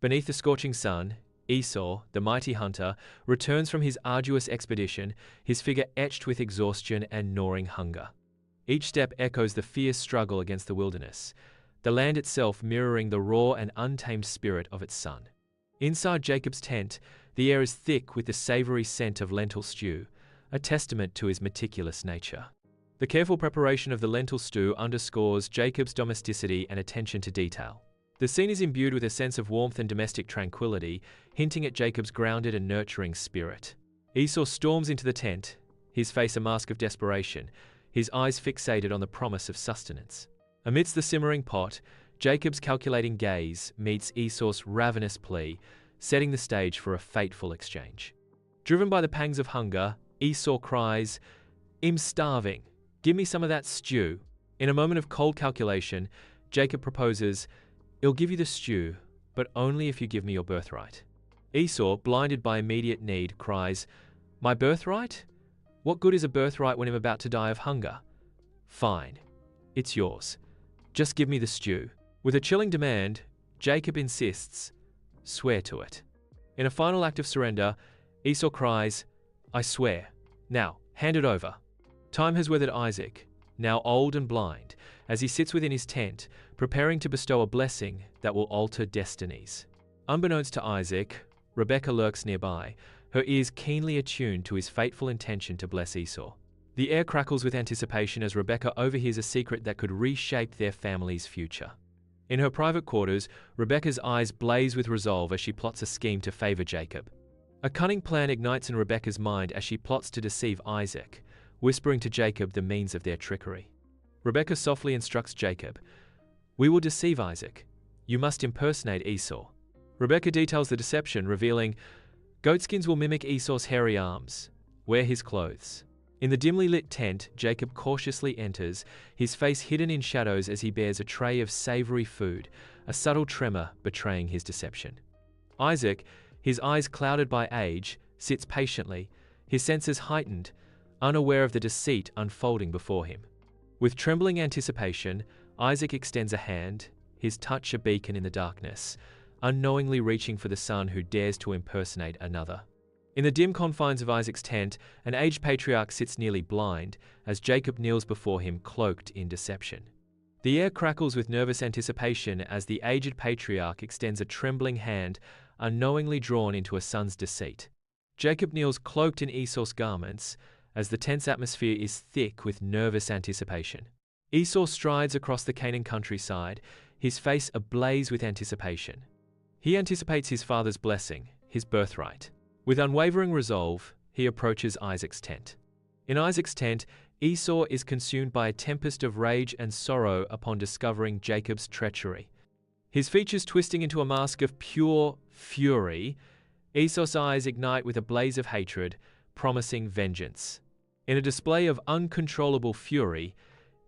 Beneath the scorching sun, Esau, the mighty hunter, returns from his arduous expedition, his figure etched with exhaustion and gnawing hunger. Each step echoes the fierce struggle against the wilderness, the land itself mirroring the raw and untamed spirit of its son. Inside Jacob's tent, the air is thick with the savory scent of lentil stew, a testament to his meticulous nature. The careful preparation of the lentil stew underscores Jacob's domesticity and attention to detail. The scene is imbued with a sense of warmth and domestic tranquility, hinting at Jacob's grounded and nurturing spirit. Esau storms into the tent, his face a mask of desperation, his eyes fixated on the promise of sustenance. Amidst the simmering pot, Jacob's calculating gaze meets Esau's ravenous plea, setting the stage for a fateful exchange. Driven by the pangs of hunger, Esau cries, "I'm starving. Give me some of that stew." In a moment of cold calculation, Jacob proposes, "I'll give you the stew, but only if you give me your birthright." Esau, blinded by immediate need, cries, "My birthright? What good is a birthright when I'm about to die of hunger?" "Fine. It's yours. Just give me the stew." With a chilling demand, Jacob insists, "Swear to it." In a final act of surrender, Esau cries, "I swear. Now, hand it over." Time has withered Isaac, now old and blind, as he sits within his tent, preparing to bestow a blessing that will alter destinies. Unbeknownst to Isaac, Rebekah lurks nearby, her ears keenly attuned to his fateful intention to bless Esau. The air crackles with anticipation as Rebekah overhears a secret that could reshape their family's future. In her private quarters, Rebekah's eyes blaze with resolve as she plots a scheme to favor Jacob. A cunning plan ignites in Rebekah's mind as she plots to deceive Isaac, whispering to Jacob the means of their trickery. Rebekah softly instructs Jacob, "We will deceive Isaac. You must impersonate Esau." Rebekah details the deception, revealing, "Goatskins will mimic Esau's hairy arms. Wear his clothes." In the dimly lit tent, Jacob cautiously enters, his face hidden in shadows as he bears a tray of savory food, a subtle tremor betraying his deception. Isaac, his eyes clouded by age, sits patiently, his senses heightened, unaware of the deceit unfolding before him. With trembling anticipation, Isaac extends a hand, his touch a beacon in the darkness, unknowingly reaching for the son who dares to impersonate another. In the dim confines of Isaac's tent, an aged patriarch sits nearly blind as Jacob kneels before him cloaked in deception. The air crackles with nervous anticipation as the aged patriarch extends a trembling hand, unknowingly drawn into a son's deceit. Jacob kneels cloaked in Esau's garments as the tense atmosphere is thick with nervous anticipation. Esau strides across the Canaan countryside, his face ablaze with anticipation. He anticipates his father's blessing, his birthright. With unwavering resolve, he approaches Isaac's tent. In Isaac's tent, Esau is consumed by a tempest of rage and sorrow upon discovering Jacob's treachery. His features twisting into a mask of pure fury, Esau's eyes ignite with a blaze of hatred, promising vengeance. In a display of uncontrollable fury,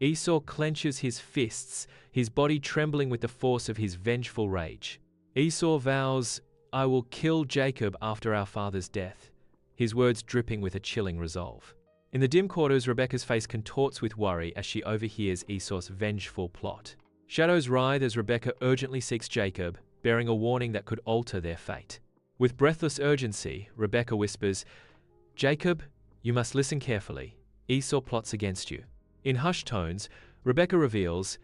Esau clenches his fists, his body trembling with the force of his vengeful rage. Esau vows, "I will kill Jacob after our father's death," his words dripping with a chilling resolve. In the dim quarters, Rebekah's face contorts with worry as she overhears Esau's vengeful plot. Shadows writhe as Rebekah urgently seeks Jacob, bearing a warning that could alter their fate. With breathless urgency, Rebekah whispers, "Jacob, you must listen carefully. Esau plots against you." In hushed tones, Rebekah reveals,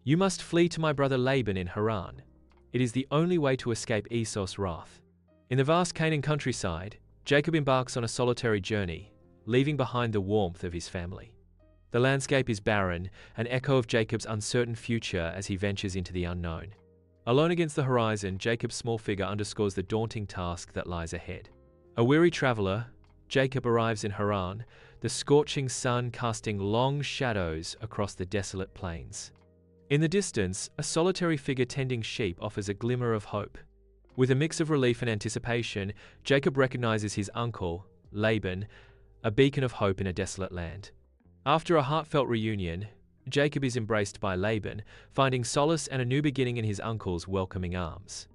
"You must flee to my brother Laban in Haran. It is the only way to escape Esau's wrath." In the vast Canaan countryside, Jacob embarks on a solitary journey, leaving behind the warmth of his family. The landscape is barren, an echo of Jacob's uncertain future as he ventures into the unknown. Alone against the horizon, Jacob's small figure underscores the daunting task that lies ahead. A weary traveler, Jacob arrives in Haran, the scorching sun casting long shadows across the desolate plains. In the distance, a solitary figure tending sheep offers a glimmer of hope. With a mix of relief and anticipation, Jacob recognizes his uncle, Laban, a beacon of hope in a desolate land. After a heartfelt reunion, Jacob is embraced by Laban, finding solace and a new beginning in his uncle's welcoming arms.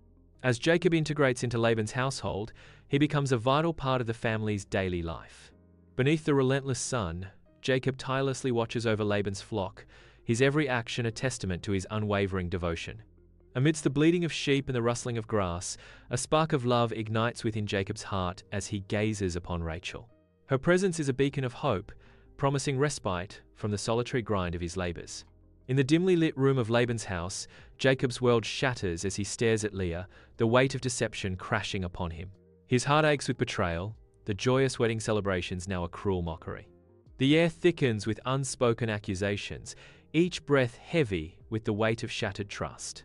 As Jacob integrates into Laban's household, he becomes a vital part of the family's daily life. Beneath the relentless sun, Jacob tirelessly watches over Laban's flock, his every action a testament to his unwavering devotion. Amidst the bleating of sheep and the rustling of grass, a spark of love ignites within Jacob's heart as he gazes upon Rachel. Her presence is a beacon of hope, promising respite from the solitary grind of his labors. In the dimly lit room of Laban's house, Jacob's world shatters as he stares at Leah, the weight of deception crashing upon him. His heart aches with betrayal, the joyous wedding celebrations now a cruel mockery. The air thickens with unspoken accusations, each breath heavy with the weight of shattered trust.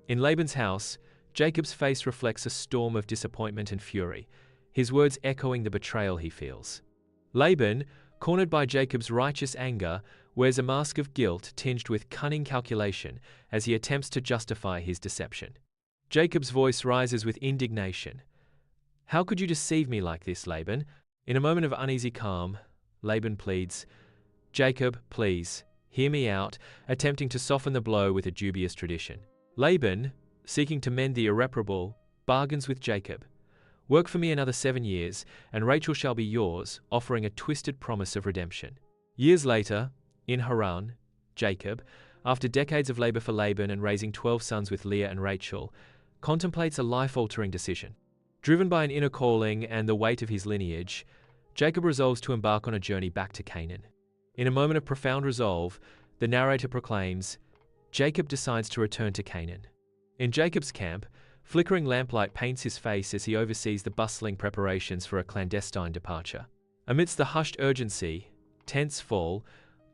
In Laban's house, Jacob's face reflects a storm of disappointment and fury, his words echoing the betrayal he feels. Laban, cornered by Jacob's righteous anger, wears a mask of guilt tinged with cunning calculation as he attempts to justify his deception. Jacob's voice rises with indignation. "How could you deceive me like this, Laban?" In a moment of uneasy calm, Laban pleads, "Jacob, please, hear me out," attempting to soften the blow with a dubious tradition. Laban, seeking to mend the irreparable, bargains with Jacob. "Work for me another 7 years, and Rachel shall be yours," offering a twisted promise of redemption. Years later, in Haran, Jacob, after decades of labor for Laban and raising 12 sons with Leah and Rachel, contemplates a life-altering decision. Driven by an inner calling and the weight of his lineage, Jacob resolves to embark on a journey back to Canaan. In a moment of profound resolve, the narrator proclaims, Jacob decides to return to Canaan. In Jacob's camp, flickering lamplight paints his face as he oversees the bustling preparations for a clandestine departure. Amidst the hushed urgency, tents fall,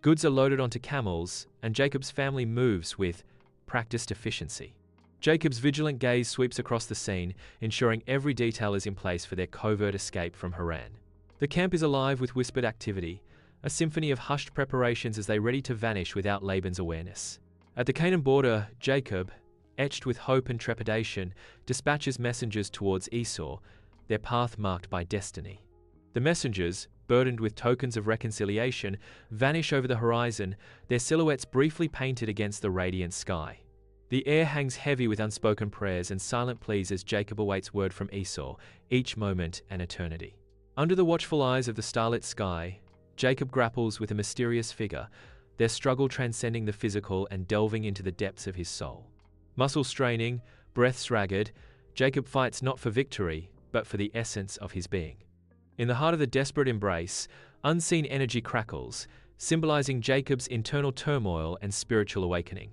goods are loaded onto camels, and Jacob's family moves with practiced efficiency. Jacob's vigilant gaze sweeps across the scene, ensuring every detail is in place for their covert escape from Haran. The camp is alive with whispered activity, a symphony of hushed preparations as they ready to vanish without Laban's awareness. At the Canaan border, Jacob, etched with hope and trepidation, dispatches messengers towards Esau, their path marked by destiny. The messengers, burdened with tokens of reconciliation, vanish over the horizon, their silhouettes briefly painted against the radiant sky. The air hangs heavy with unspoken prayers and silent pleas as Jacob awaits word from Esau, each moment an eternity. Under the watchful eyes of the starlit sky, Jacob grapples with a mysterious figure, their struggle transcending the physical and delving into the depths of his soul. Muscles straining, breaths ragged, Jacob fights not for victory, but for the essence of his being. In the heart of the desperate embrace, unseen energy crackles, symbolizing Jacob's internal turmoil and spiritual awakening.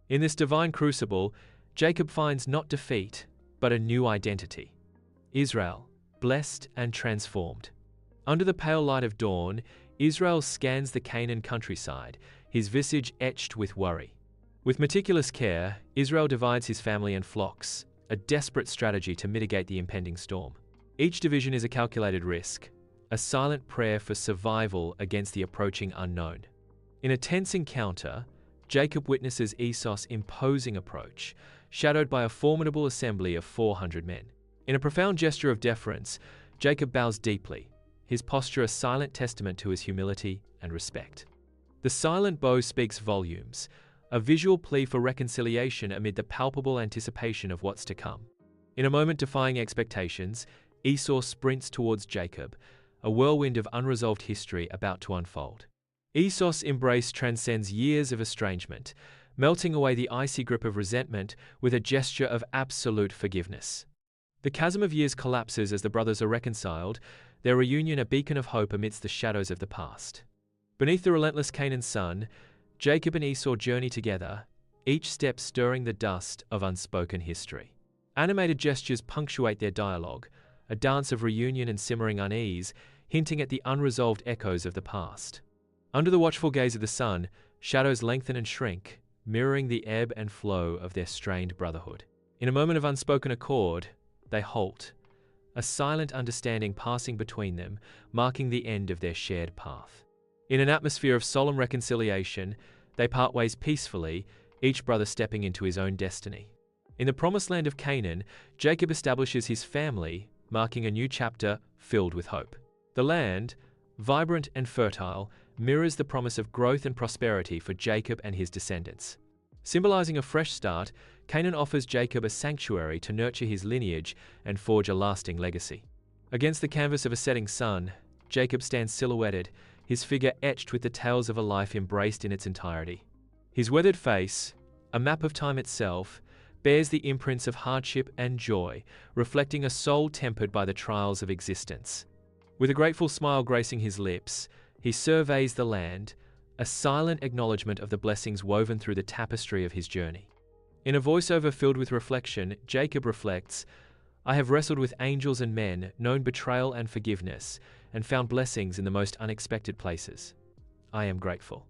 In this divine crucible, Jacob finds not defeat, but a new identity. Israel, blessed and transformed. Under the pale light of dawn, Israel scans the Canaan countryside, his visage etched with worry. With meticulous care, Israel divides his family and flocks, a desperate strategy to mitigate the impending storm. Each division is a calculated risk, a silent prayer for survival against the approaching unknown. In a tense encounter, Jacob witnesses Esau's imposing approach, shadowed by a formidable assembly of 400 men. In a profound gesture of deference, Jacob bows deeply, his posture a silent testament to his humility and respect. The silent bow speaks volumes, a visual plea for reconciliation amid the palpable anticipation of what's to come. In a moment defying expectations, Esau sprints towards Jacob, a whirlwind of unresolved history about to unfold. Esau's embrace transcends years of estrangement, melting away the icy grip of resentment with a gesture of absolute forgiveness. The chasm of years collapses as the brothers are reconciled, their reunion a beacon of hope amidst the shadows of the past. Beneath the relentless Canaan sun, Jacob and Esau journey together, each step stirring the dust of unspoken history. Animated gestures punctuate their dialogue, a dance of reunion and simmering unease, hinting at the unresolved echoes of the past. Under the watchful gaze of the sun, shadows lengthen and shrink, mirroring the ebb and flow of their strained brotherhood. In a moment of unspoken accord, they halt, a silent understanding passing between them, marking the end of their shared path. In an atmosphere of solemn reconciliation, they part ways peacefully, each brother stepping into his own destiny. In the promised land of Canaan, Jacob establishes his family, marking a new chapter filled with hope. The land, vibrant and fertile, mirrors the promise of growth and prosperity for Jacob and his descendants. Symbolizing a fresh start, Canaan offers Jacob a sanctuary to nurture his lineage and forge a lasting legacy. Against the canvas of a setting sun, Jacob stands silhouetted, his figure etched with the tales of a life embraced in its entirety. His weathered face, a map of time itself, bears the imprints of hardship and joy, reflecting a soul tempered by the trials of existence. With a grateful smile gracing his lips, he surveys the land, a silent acknowledgement of the blessings woven through the tapestry of his journey. In a voiceover filled with reflection, Jacob reflects, "I have wrestled with angels and men, known betrayal and forgiveness, and found blessings in the most unexpected places. I am grateful."